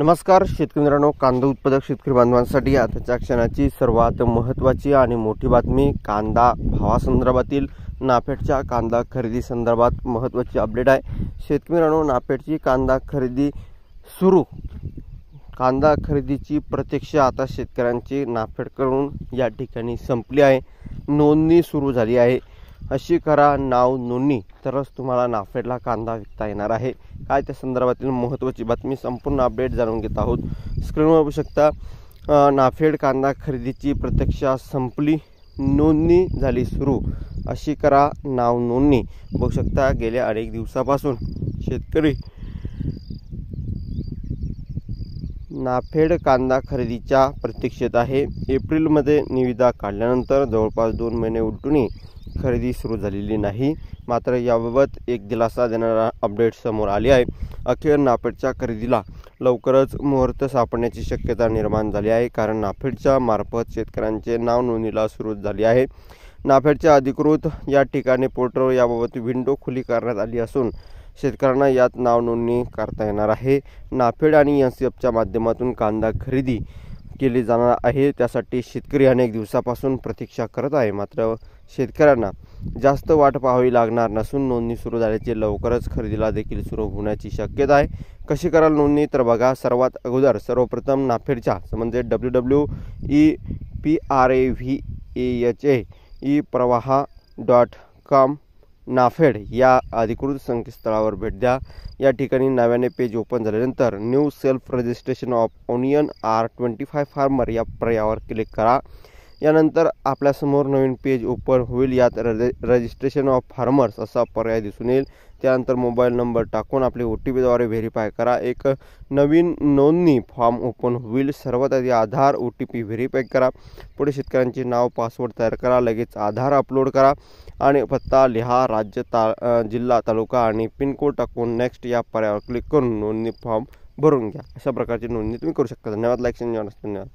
नमस्कार शेतकरी मित्रांनो, कांदा उत्पादक शेतकरी बांधवांसाठी आताच्या क्षणाची सर्वात महत्त्वाची आणि मोठी बातमी कांदा भावासंदर्भातील नाफेडच्या कांदा खरेदी संदर्भात महत्त्वाची अपडेट आहे। शेतकरी मित्रांनो, नाफेडची कांदा खरेदी सुरू, कांदा खरेदीची प्रतीक्षा आता शेतकऱ्यांची नाफेडकडून या ठिकाणी संपली आहे। नोंदणी सुरू झाली आहे। अशी करा नाव नोंदणी, तरच तुम्हाला नाफेडला कांदा विकता येणार आहे। काय त्या संदर्भातील महत्त्वाची बातमी संपूर्ण अपडेट जाणून घेत आहोत। स्क्रीनवर बघू शकता, नाफेड कांदा खरेदीची प्रतीक्षा संपली, नोंदणी झाली सुरू। अशी करा नाव नोंदणी। बघू शकता, गेल्या अनेक दिवसापासून शेतकरी नाफेड कांदा खरेदीच्या प्रतीक्षेत आहे। एप्रिलमध्ये निविदा काढल्यानंतर जवळपास 2 महिने उलटूनही खरेदी सुरू झालेली नाही। मात्र याबाबत एक दिलासा देणारा अपडेट समोर आली आहे। अखेर नाफेडच्या खरेदीला लवकरच मुहूर्त सापडण्याची शक्यता निर्माण झाली आहे, कारण नाफेडच्या मार्फत शेतकऱ्यांचे नाव नोंदणीला सुरुवात झाली आहे। नाफेडच्या अधिकृत या ठिकाणी पोर्टलवर याबाबत विंडो खुली करण्यात आली असून शेतकऱ्यांना यात नाव नोंदणी करता येणार आहे। नाफेड आणि एनसीएफच्या माध्यमातून कांदा खरेदी केली जाणार आहे। त्यासाठी शेतकरी अनेक दिवसापासून प्रतीक्षा करत आहे। मात्र शेतकऱ्यांना जास्त वाट पाहावी लागणार नसून नोंदणी सुरू झाल्याचे लवकरच खरेदीला देखील सुरू होण्याची शक्यता आहे। कशी कराल नोंदणी, तर बघा, सर्वात अगोदर सर्वप्रथम नाफेडच्या म्हणजे www.epravaha.com नाफेड या अधिकृत संकेतस्थळावर भेट द्या। या ठिकाणी नव्याने पेज ओपन झाल्यानंतर new self registration of onion R25 farmer या पर्यायावर क्लिक करा। यानंतर आपल्यासमोर नवीन पेज ओपन होईल। यात रजिस्ट्रेशन ऑफ फार्मर्स असा पर्याय दिसून येईल। त्यानंतर मोबाईल नंबर टाकून आपले OTPद्वारे व्हेरीफाय करा। एक नवीन नोंदणी फॉर्म ओपन होईल। सर्वात आधी आधार OTP व्हेरीफाय करा। पुढे शेतकऱ्यांचे नाव, पासवर्ड तयार करा। लगेच आधार अपलोड करा आणि पत्ता लिहा। राज्य, जिल्हा, तालुका आणि पिनकोड टाकून नेक्स्ट या पर्यायावर क्लिक करून नोंदणी फॉर्म भरून घ्या। अशा प्रकारची नोंदणी तुम्ही करू शकता। धन्यवाद। लाईक, शेअर, धन्यवाद।